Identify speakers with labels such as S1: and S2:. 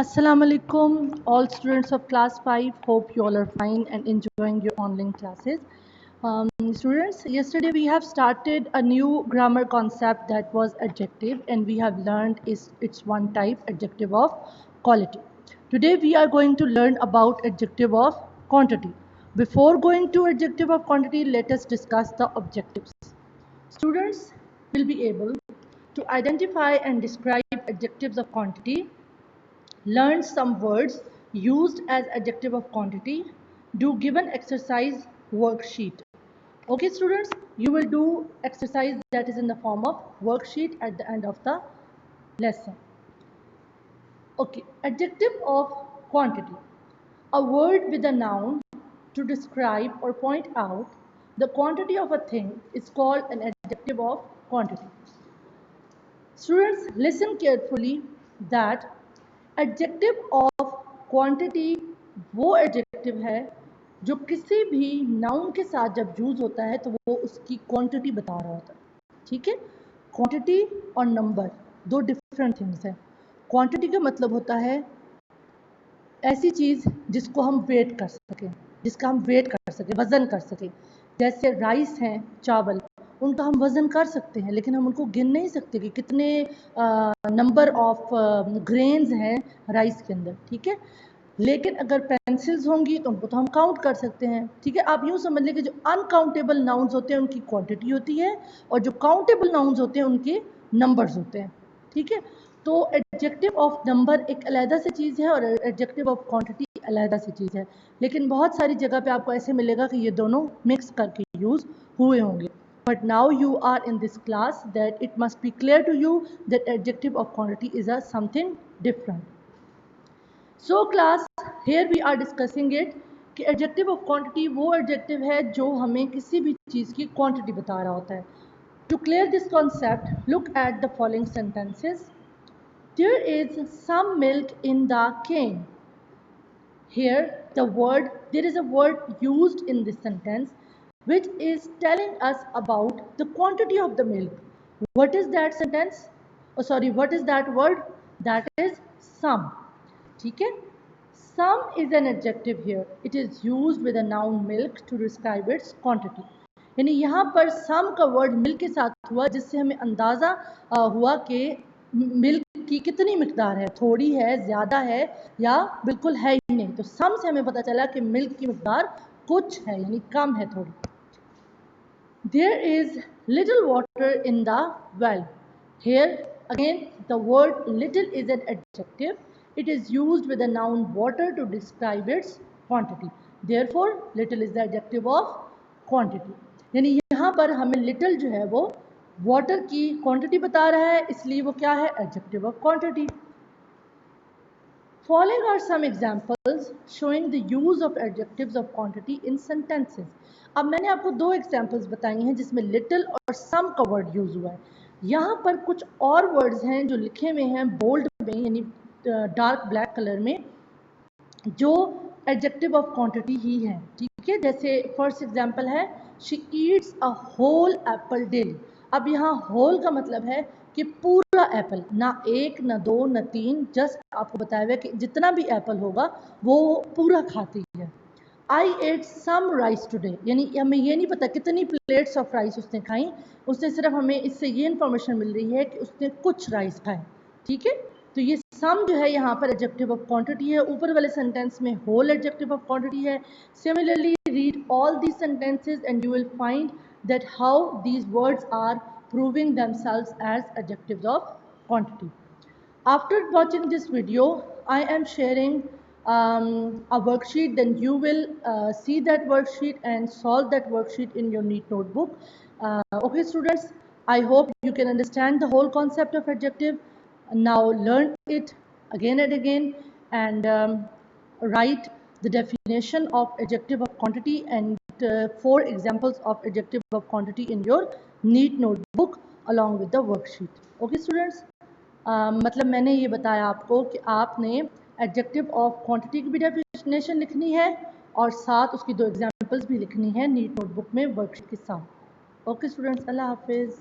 S1: Assalamu alaikum, all students of class 5. Hope you all are fine and enjoying your online classes. Students, yesterday we have started a new grammar concept that was adjective, and we have learned it's one type, adjective of quality. Today we are going to learn about adjective of quantity. Before going to adjective of quantity, let us discuss the objectives. Students will be able to identify and describe adjectives of quantity, learn some words used as adjective of quantity, do given exercise worksheet. Okay students, you will do exercise that is in the form of worksheet at the end of the lesson. Okay, adjective of quantity. A word with a noun to describe or point out the quantity of a thing is called an adjective of quantity. Students, listen carefully that adjective of quantity वो adjective है जो किसी भी noun के साथ जब use होता है तो वो उसकी क्वांटिटी बता रहा होता है। ठीक है, क्वांटिटी और नंबर दो डिफरेंट थिंग्स हैं। क्वांटिटी का मतलब होता है ऐसी चीज़ जिसको हम वेट कर सकें, जिसका हम वेट कर सकें, वज़न कर सकें। जैसे राइस हैं, चावल, उनका हम वज़न कर सकते हैं लेकिन हम उनको गिन नहीं सकते कि कितने नंबर ऑफ ग्रेन्स हैं राइस के अंदर। ठीक है, लेकिन अगर पेंसिल्स होंगी तो उनको तो हम काउंट कर सकते हैं। ठीक है, आप यूँ समझ लें कि जो अनकाउंटेबल नाउन्स होते हैं उनकी क्वांटिटी होती है और जो काउंटेबल नाउन्स होते हैं उनके नंबर्स होते हैं। ठीक है, तो एडजेक्टिव ऑफ नंबर एक अलहदा सी चीज़ है और एडजेक्टिव ऑफ क्वांटिटी अलहदा सी चीज़ है, लेकिन बहुत सारी जगह पे आपको ऐसे मिलेगा कि ये दोनों मिक्स करके यूज़ हुए होंगे। But now you are in this class that it must be clear to you that adjective of quantity is a something different. So class, here we are discussing it कि adjective of quantity वो adjective है जो हमें किसी भी चीज़ की quantity बता रहा होता है। To clear this concept, look at the following sentences. There is some milk in the can. Here there is a word used in this sentence which is telling us about the quantity of the milk. What is that sentence? What is that word? That is some. ठीक है, some is an adjective here. It is used with a noun milk to describe its quantity. यानी यहाँ पर some का word milk के साथ हुआ जिससे हमें अंदाज़ा हुआ कि मिल्क की कितनी मिकदार है, थोड़ी है, ज़्यादा है या बिल्कुल है ही नहीं। तो सम से हमें पता चला कि मिल्क की मिकदार कुछ है, यानी कम है थोड़ी। There is little water in the well. Here again the word little is an adjective. It is used with the noun water to describe its quantity. Therefore little is the adjective of quantity. यानी यहाँ पर हमें little जो है वो water की quantity बता रहा है, इसलिए वो क्या है, adjective of quantity. Following are some examples showing the use of adjectives of quantity in sentences. अब मैंने आपको दो एग्जाम्पल्स बताई हैं जिसमें लिटिल और सम का वर्ड यूज हुआ है। यहाँ पर कुछ और वर्ड्स हैं जो लिखे हुए हैं बोल्ड में, यानी डार्क ब्लैक कलर में, जो एडजेक्टिव ऑफ क्वांटिटी ही है। ठीक है, जैसे फर्स्ट एग्जांपल है she eats a whole apple daily. अब यहाँ होल का मतलब है कि पूरा एप्पल, ना एक, ना दो, ना तीन, जस्ट आपको बताया हुआ कि जितना भी एप्पल होगा वो पूरा खाती है। आई एट सम राइस टुडे, यानी हमें ये नहीं पता कितनी प्लेट्स ऑफ राइस उसने खाई, उसने सिर्फ हमें इससे ये इन्फॉर्मेशन मिल रही है कि उसने कुछ राइस खाए। ठीक है, तो ये सम जो है यहाँ पर एडजेक्टिव ऑफ क्वांटिटी है, ऊपर वाले सेंटेंस में होल एडजेक्टिव ऑफ क्वांटिटी है। Similarly read all these sentences and you will find that how these words are proving themselves as adjectives of quantity. After watching this video, I am sharing a worksheet, then you will see that worksheet and solve that worksheet in your neat notebook. Okay students, I hope you can understand the whole concept of adjective. Now learn it again and again and write the definition of adjective of quantity and 4 examples of adjective of quantity in your neat notebook along with the worksheet. Okay students, मतलब मैंने ये बताया आपको कि आपने adjective of quantity की भी definition लिखनी है और साथ उसकी 2 एग्जाम्पल्स भी लिखनी है नीट नोटबुक में वर्कशीट के साथ। ओके स्टूडेंट्स, अल्लाह हाफिज़।